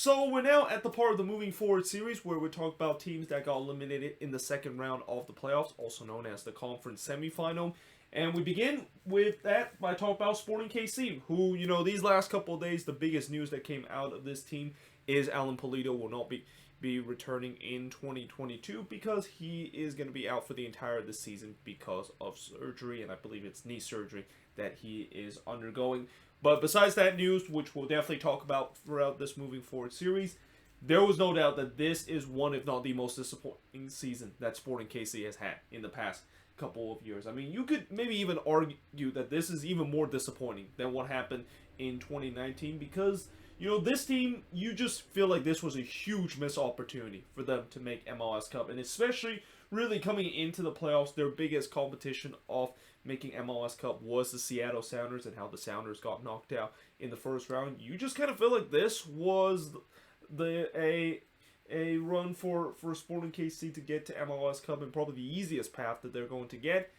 So we're now at the part of the moving forward series where we talk about teams that got eliminated in the second round of the playoffs, also known as the conference semifinal. And we begin with that by talking about Sporting KC, who, these last couple of days, the biggest news that came out of this team is Alan Pulido will not be returning in 2022 because he is going to be out for the entire of the season because of surgery, and I believe it's knee surgery that he is undergoing. But besides that news, which we'll definitely talk about throughout this moving forward series, there was no doubt that this is one, if not the most disappointing season that Sporting KC has had in the past couple of years. I mean, you could maybe even argue that this is even more disappointing than what happened in 2019 because, this team, you just feel like this was a huge missed opportunity for them to make MLS Cup, and especially really coming into the playoffs, their biggest competition of making MLS Cup was the Seattle Sounders, and how the Sounders got knocked out in the first round. You just kind of feel like this was a run for Sporting KC to get to MLS Cup, and probably the easiest path that they're going to get.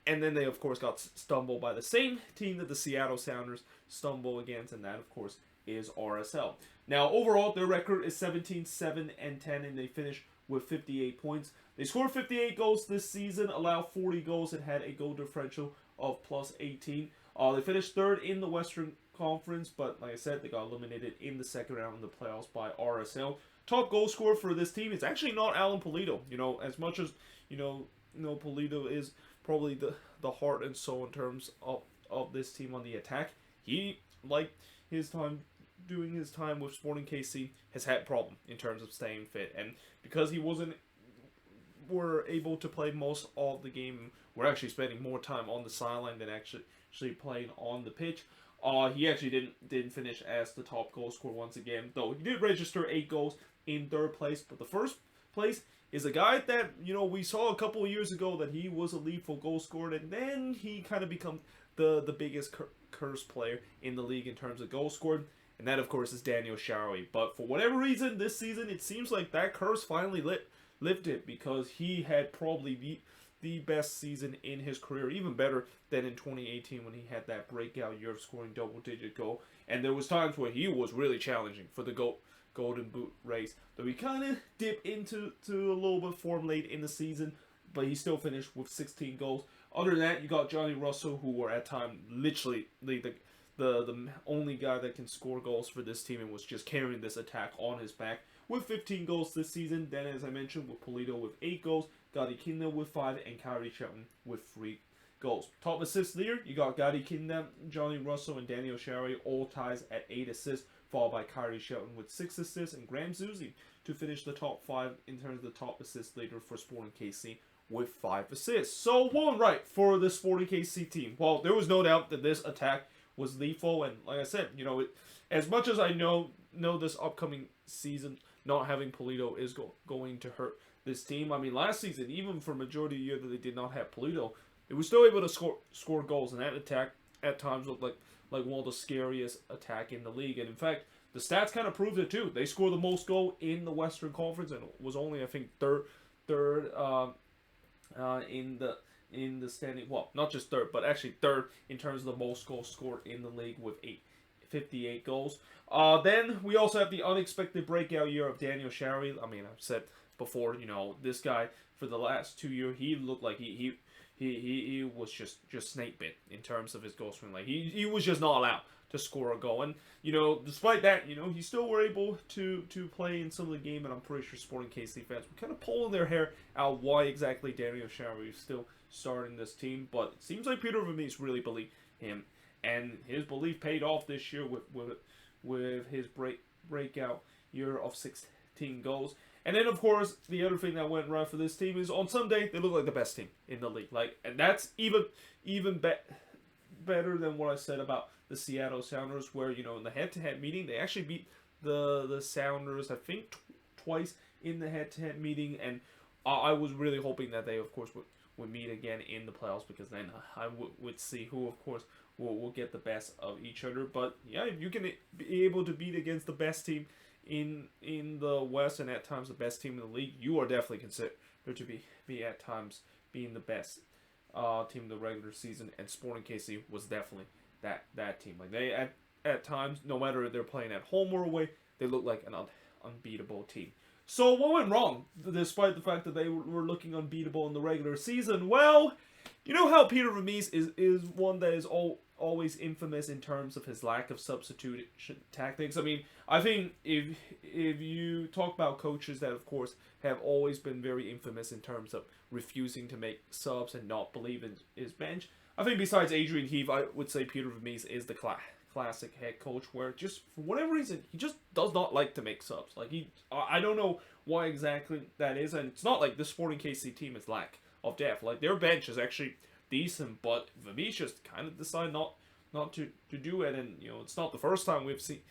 And then they, of course, got stumbled by the same team that the Seattle Sounders stumble against, and that, of course, is RSL. Now, overall, their record is 17-7-10, and they finish with 58 points. They scored 58 goals this season, allowed 40 goals, and had a goal differential of plus 18. They finished third in the Western Conference, but like I said, they got eliminated in the second round of the playoffs by RSL. Top goal scorer for this team is actually not Alan Pulido. As much as, Pulido is probably the heart and soul in terms of this team on the attack. He, like doing his time with Sporting KC, has had problem in terms of staying fit, and because he were able to play most of the game, we're actually spending more time on the sideline than actually playing on the pitch. He actually didn't finish as the top goal scorer once again, though he did register 8 goals in third place. But the first place is a guy that we saw a couple of years ago that he was a lead for goal scored, and then he kind of become the biggest curse player in the league in terms of goal scored. And that, of course, is Daniel Showery. But for whatever reason, this season, it seems like that curse finally lifted because he had probably the best season in his career, even better than in 2018 when he had that breakout year of scoring double-digit goal. And there was times where he was really challenging for the Golden Boot race. Though he kind of dipped into a little bit of form late in the season, but he still finished with 16 goals. Other than that, you got Johnny Russell, who were at times literally the only guy that can score goals for this team and was just carrying this attack on his back with 15 goals this season. Then, as I mentioned, with Pulido with 8 goals, Gadi Kinda with 5, and Kyrie Shelton with 3 goals. Top assist leader, you got Gadi Kinda, Johnny Russell, and Daniel Showery all ties at 8 assists, followed by Kyrie Shelton with 6 assists, and Graham Zusi to finish the top 5 in terms of the top assist leader for Sporting KC with 5 assists. So, one right for the Sporting KC team. Well, there was no doubt that this attack was lethal, and like I said, as much as I know this upcoming season, not having Pulido is going to hurt this team. I mean, last season, even for majority of the year that they did not have Pulido, they were still able to score goals, and that attack at times looked like one of the scariest attack in the league. And in fact, the stats kind of proved it too. They scored the most goal in the Western Conference, and was only, I think, third in the standing. Well, not just third, but actually third in terms of the most goals scored in the league with 58 goals. Then we also have the unexpected breakout year of Daniel Showery. I mean, I've said before, this guy for the last 2 years, he looked like he was just snake bit in terms of his goal scoring. Like he was just not allowed to score a goal, and despite that, he still were able to play in some of the game. And I'm pretty sure Sporting KC fans were kind of pulling their hair out why exactly Daniel Showery is still starting this team. But it seems like Peter Vermees really believed him, and his belief paid off this year with his breakout year of 16 goals. And then, of course, the other thing that went right for this team is on Sunday they look like the best team in the league. And that's even better than what I said about the Seattle Sounders, where in the head-to-head meeting they actually beat the Sounders, I think, twice in the head-to-head meeting. And I was really hoping that they, of course, would meet again in the playoffs, because then I would see who, of course, will get the best of each other. But yeah, if you can be able to beat against the best team in the West, and at times the best team in the league, you are definitely considered to be at times being the best team in the regular season. And Sporting KC was definitely that team. Like, they at times, no matter if they're playing at home or away, they look like an unbeatable team. So what went wrong, despite the fact that they were looking unbeatable in the regular season? Well, you know how Peter Vermes is one that is always infamous in terms of his lack of substitution tactics. I mean, I think if you talk about coaches that, of course, have always been very infamous in terms of refusing to make subs and not believe in his bench, I think besides Adrian Heath, I would say Peter Vermes is the classic head coach where just for whatever reason he just does not like to make subs. Like I don't know why exactly that is, and it's not like the Sporting KC team is lack of depth. Like their bench is actually decent, but Vermes just kind of decided not to do it, and it's not the first time we've seen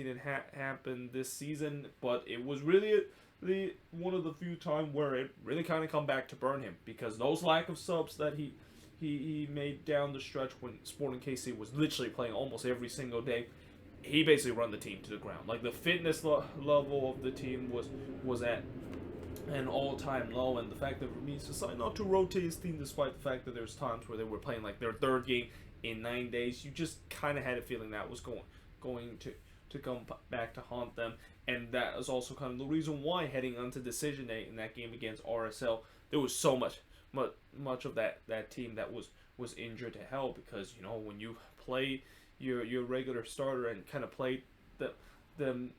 it happen this season, but it was really the one of the few times where it really kind of come back to burn him, because those lack of subs that he made down the stretch when Sporting KC was literally playing almost every single day, he basically run the team to the ground. Like the fitness level of the team was at an all-time low, and the fact that Vermes decided not to rotate his team despite the fact that there's times where they were playing like their third game in 9 days, you just kind of had a feeling that was going to come back to haunt them, and that is also kind of the reason why heading onto decision day in that game against RSL, there was so much of that team that was injured to hell, because when you play your regular starter and kind of play them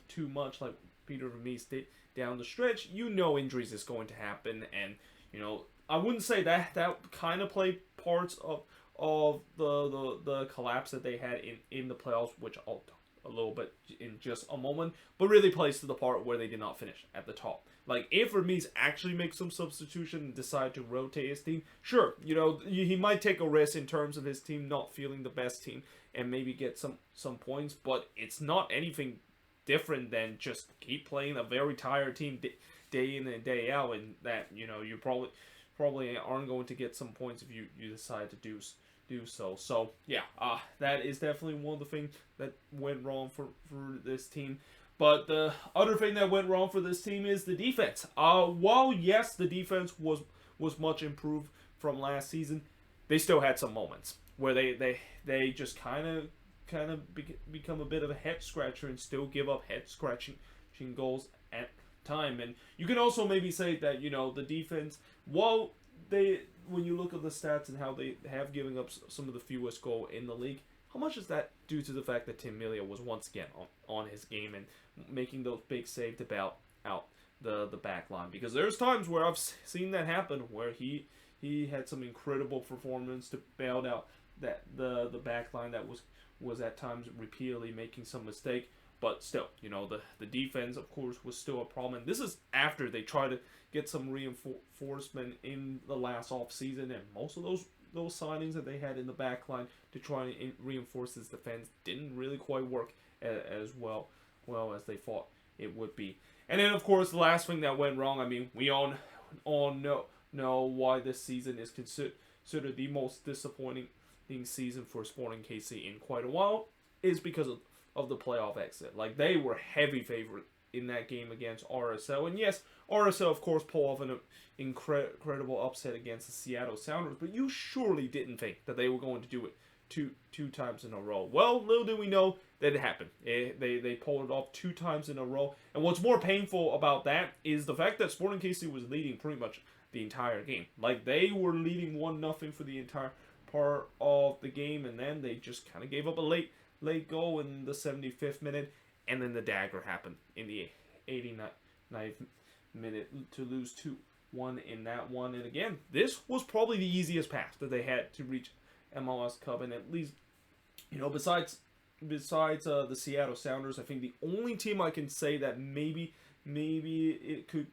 too much like Peter Vermes did down the stretch, injuries is going to happen, and I wouldn't say that kind of played parts of the collapse that they had in the playoffs, which I'll talk a little bit in just a moment, but really plays to the part where they did not finish at the top. Like, if Vermes actually makes some substitution and decide to rotate his team, sure, he might take a risk in terms of his team not feeling the best team and maybe get some points, but it's not anything different than just keep playing a very tired team day in and day out, and that, you probably aren't going to get some points if you decide to do so. So, yeah, that is definitely one of the things that went wrong for this team. But the other thing that went wrong for this team is the defense. While, yes, the defense was much improved from last season, they still had some moments where they just kind of become a bit of a head scratcher and still give up head scratching goals at time. And you can also maybe say that the defense, while when you look at the stats and how they have given up some of the fewest goals in the league, how much is that due to the fact that Tim Melia was once again on his game and making those big saves to bail out the back line? Because there's times where I've seen that happen where he had some incredible performance to bail out that the back line that was at times repeatedly making some mistake. But still, the defense, of course, was still a problem. And this is after they tried to get some reinforcement in the last offseason, and most of those signings that they had in the back line to try and reinforce this defense didn't really quite work as well as they thought it would be. And then, of course, the last thing that went wrong, I mean, we all know why this season is considered the most disappointing season for Sporting KC in quite a while, is because of the playoff exit. Like, they were heavy favorite in that game against RSL. And yes, RSL, of course, pulled off an incredible upset against the Seattle Sounders, but you surely didn't think that they were going to do it two times in a row. Well, little did we know that it happened. They pulled it off 2 times in a row. And what's more painful about that is the fact that Sporting KC was leading pretty much the entire game. Like, they were leading 1-0 for the entire part of the game, and then they just kind of gave up a late goal in the 75th minute, and then the dagger happened in the 89th minute to lose 2-1 in that one. And again, this was probably the easiest path that they had to reach MLS Cup, and at least, besides the Seattle Sounders, I think the only team I can say that maybe it could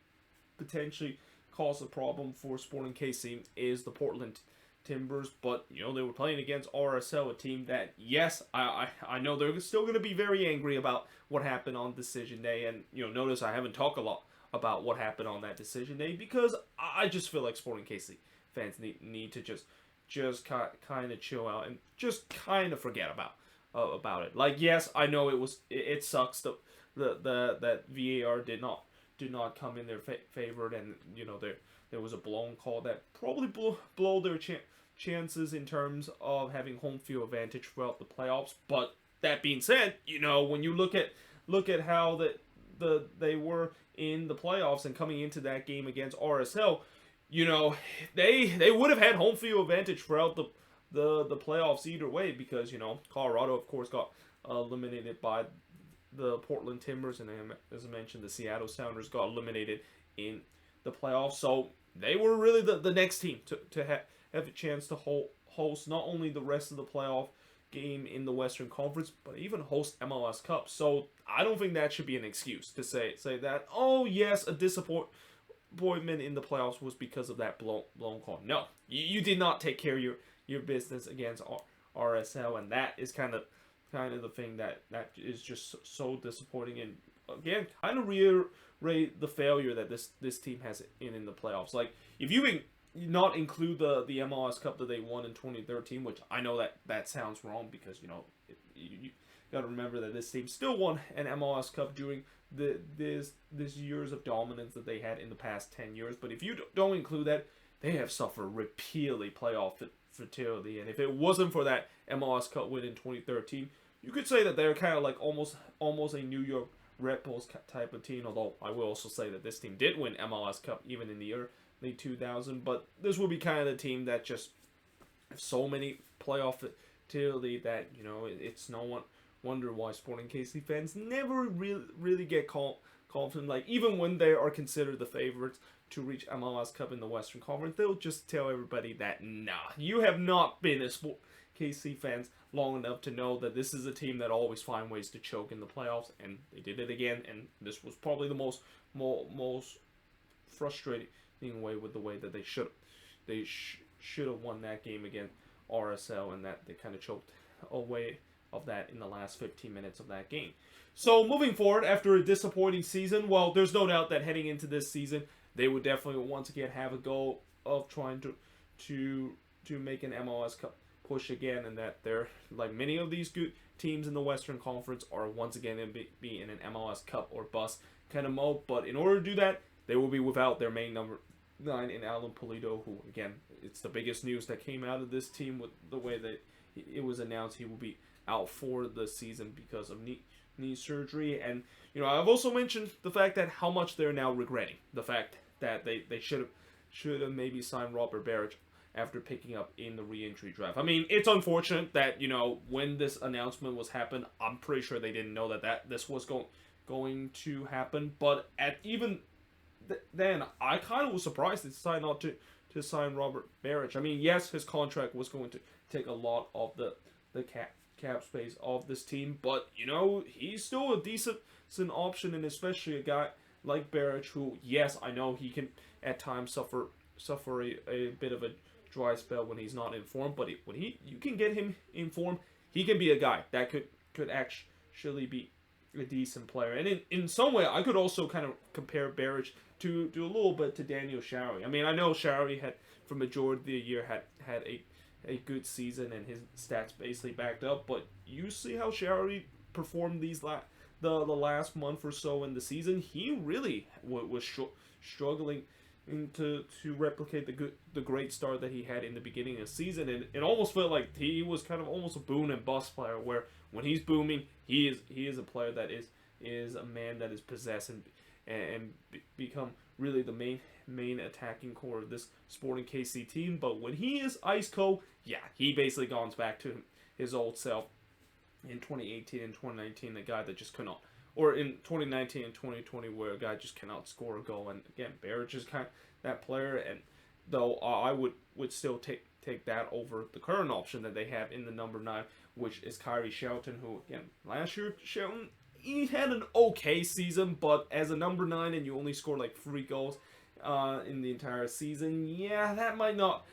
potentially cause a problem for Sporting KC is the Portland Timbers. But they were playing against RSL, a team that, yes, I know they're still going to be very angry about what happened on decision day. And notice I haven't talked a lot about what happened on that decision day, because I just feel like Sporting KC fans need to just kind of chill out and just kind of forget about it. Like, yes, I know it sucks that VAR did not come in their favor, and there was a blown call that probably blow their chances in terms of having home field advantage throughout the playoffs. But that being said, when you look at look at how they were in the playoffs and coming into that game against RSL, they would have had home field advantage throughout the playoffs either way, because Colorado of course got eliminated by the Portland Timbers, and as I mentioned, the Seattle Sounders got eliminated in the playoffs. So they were really the next team to have a chance to host not only the rest of the playoff game in the Western Conference, but even host MLS Cup. So I don't think that should be an excuse to say that, oh yes, a disappointment in the playoffs was because of that blown call. No, you did not take care of your business against RSL, and that is kind of the thing that is just so disappointing, and again kind of reiterate the failure that this team has in the playoffs. Like, if you not include the MLS Cup that they won in 2013, which I know that sounds wrong, because you got to remember that this team still won an MLS Cup during this years of dominance that they had in the past 10 years. But if you don't include that, they have suffered repeatedly playoff fertility, and if it wasn't for that MLS Cup win in 2013, you could say that they're kind of like almost a New York Red Bulls type of team. Although I will also say that this team did win MLS Cup even in the early 2000s, but this will be kind of the team that just have so many playoff fertility that it's no wonder why Sporting KC fans never really get confident. Like, even when they are considered the favorites to reach MLS Cup in the Western Conference, they'll just tell everybody that, nah, you have not been a Sport KC fans long enough to know that this is a team that always find ways to choke in the playoffs, and they did it again. And this was probably the most frustrating way with the way that they should have won that game against RSL, and that they kind of choked away of that in the last 15 minutes of that game. So moving forward, after a disappointing season, well, there's no doubt that heading into this season, they would definitely once again have a goal of trying to make an MLS Cup push again, and that they're, like many of these good teams in the Western Conference, are once again going to be in an MLS Cup or bust kind of mode. But in order to do that, they will be without their main number 9 in Alan Pulido, who, again, it's the biggest news that came out of this team with the way that it was announced he will be out for the season because of knee surgery. And I've also mentioned the fact that how much they're now regretting the fact that they should have maybe signed Robert Barrich after picking up in the re-entry draft. I mean, it's unfortunate that when this announcement was happened, I'm pretty sure they didn't know that this was going to happen. But at even then, I kind of was surprised they decided not to sign Robert Barrich. I mean, yes, his contract was going to take a lot of the cap space of this team, but he's still a decent option, and especially a guy like Barrich, who, yes, I know he can at times suffer a bit of a dry spell when he's not in form, but when you can get him in form, he can be a guy that could actually be a decent player. And in some way, I could also kind of compare Barrich to a little bit to Daniel Showery. I mean, I know Showery had, for majority of the year, had a good season, and his stats basically backed up, but you see how Showery performed the last month or so in the season. He really was struggling to replicate the great start that he had in the beginning of the season, and it almost felt like he was kind of almost a boom and bust player, where when he's booming, he is a player that is a man that is possessed and become really the main attacking core of this Sporting KC team. But when he is ice cold, yeah, he basically goes back to his old self in 2018 and 2019, the guy that just could not, or in 2019 and 2020, where a guy just cannot score a goal. And again, Barrich is kind of that player, and though I would still take that over the current option that they have in the number 9, which is Kyrie Shelton, who, again, last year, Shelton, he had an okay season, but as a number 9 and you only score like 3 goals in the entire season, yeah, that might not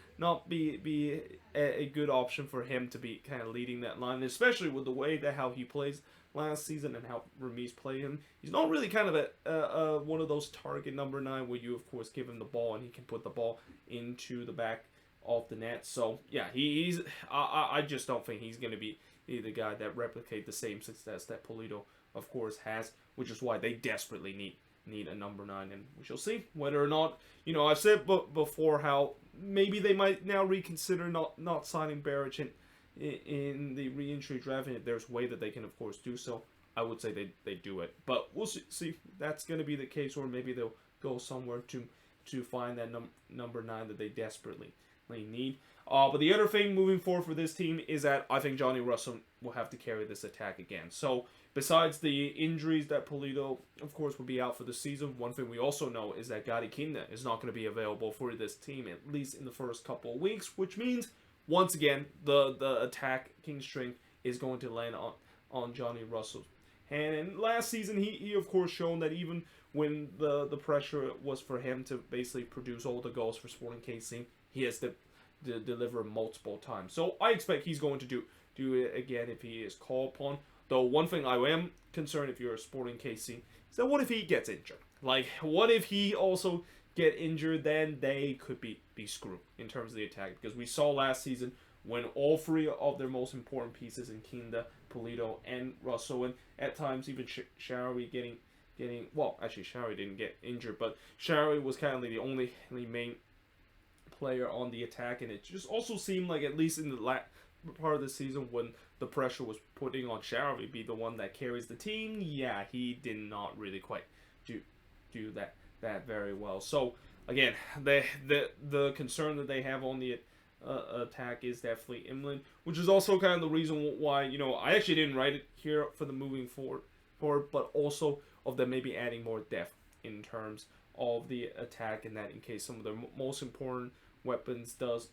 be a good option for him to be kind of leading that line, especially with the way that how he plays last season and how Remis played him. He's not really kind of a one of those target number 9 where you, of course, give him the ball and he can put the ball into the back of the net. So yeah, I just don't think he's going to be the guy that replicate the same success that Pulido, of course, has, which is why they desperately need a number 9, and we shall see whether or not, I've said before how maybe they might now reconsider not signing Barrich in the re-entry draft, and if there's a way that they can, of course, do so, I would say they do it. But we'll see. That's going to be the case, or maybe they'll go somewhere to find that number 9 that they desperately need. But the other thing moving forward for this team is that I think Johnny Russell will have to carry this attack again. So besides the injuries that Polito, of course, will be out for the season, one thing we also know is that Gary Kinda is not going to be available for this team, at least in the first couple of weeks, which means, once again, the attacking strength is going to land on Johnny Russell's hand. And last season, he of course shown that even when the pressure was for him to basically produce all the goals for Sporting KC, he has to deliver multiple times. So I expect he's going to do it again if he is called upon. Though one thing I am concerned if you're a Sporting KC is that what if he gets injured? Like, what if he also get injured? Then they could be screwed in terms of the attack, because we saw last season when all 3 of their most important pieces in Kinda, Polito, and Russell, and at times even Showery getting well, actually Showery didn't get injured, but Showery was kind of the only main player on the attack, and it just also seemed like, at least in the part of the season when the pressure was putting on Showery be the one that carries the team, yeah, he did not really quite do that very well. So again, the concern that they have on the attack is definitely Imlin, which is also kind of the reason why, you know, I actually didn't write it here for the moving forward, but also of them maybe adding more depth in terms of the attack, and that in case some of their most important weapons does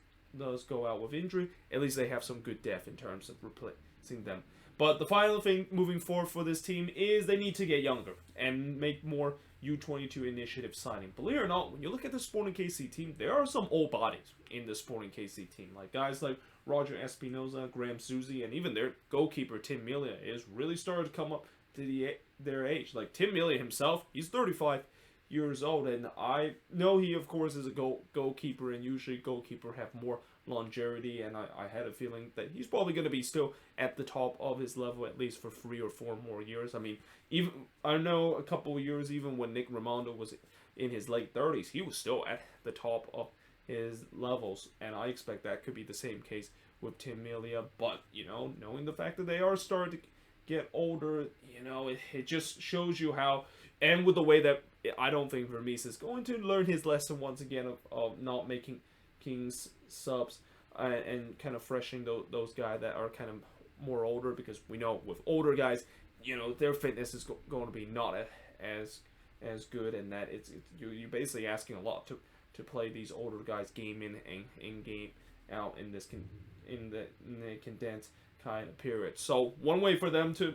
go out with injury, at least they have some good depth in terms of replacing them. But the final thing moving forward for this team is they need to get younger and make more U22 initiative signing. Believe it or not, when you look at the Sporting KC team, there are some old bodies in the Sporting KC team. Like guys like Roger Espinoza, Graham Suzy, and even their goalkeeper Tim Melia is really starting to come up to their age. Like Tim Melia himself, he's 35 years old, and I know he of course is a goalkeeper, and usually goalkeeper have more longevity, and I had a feeling that he's probably going to be still at the top of his level at least for 3 or 4 more years. I mean, even I know a couple of years, even when Nick Raimondo was in his late 30s, he was still at the top of his levels, and I expect that could be the same case with Tim Melia. But, you know, knowing the fact that they are starting to get older, you know, it just shows you how, and with the way that I don't think Vermees is going to learn his lesson once again of not making King's subs and kind of freshening those guys that are kind of more older, because we know with older guys, you know, their fitness is going to be not as good, and that you're basically asking a lot to play these older guys game in and game out in the condensed kind of period. So one way for them to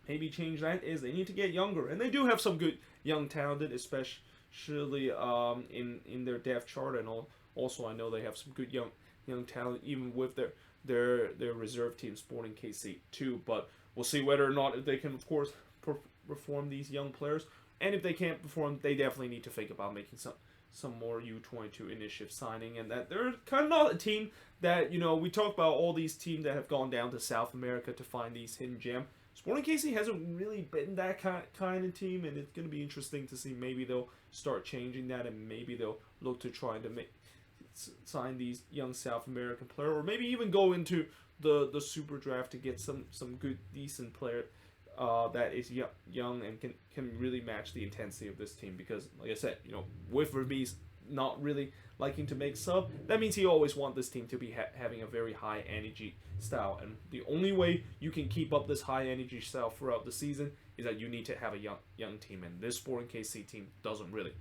maybe change that is they need to get younger, and they do have some good young talented, especially in their depth chart, and also I know they have some good young talent even with their reserve team Sporting KC too. But we'll see whether or not if they can of course perform these young players, and if they can't perform, they definitely need to think about making some more U22 initiative signing, and that they're kind of not a team that, you know, we talk about all these teams that have gone down to South America to find these hidden gems. Sporting KC hasn't really been that kind of team, and it's going to be interesting to see. Maybe they'll start changing that, and maybe they'll look to try to sign these young South American players, or maybe even go into the super draft to get some good decent player that is young and can really match the intensity of this team. Because like I said, you know, with Vermees not really liking to make sub, that means he always wants this team to be having a very high energy style, and the only way you can keep up this high energy style throughout the season is that you need to have a young team, and this Sporting KC team doesn't really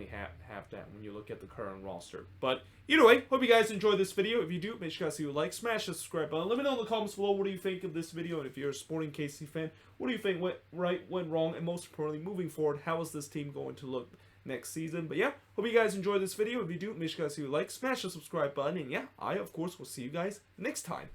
have that when you look at the current roster. But either way, hope you guys enjoyed this video. If you do, make sure you guys leave a like, smash the subscribe button, let me know in the comments below what do you think of this video, and if you're a Sporting KC fan, what do you think went right, went wrong, and most importantly, moving forward, how is this team going to look next season? But yeah, hope you guys enjoyed this video. If you do, make sure you guys leave a like, smash the subscribe button, and yeah, I of course will see you guys next time.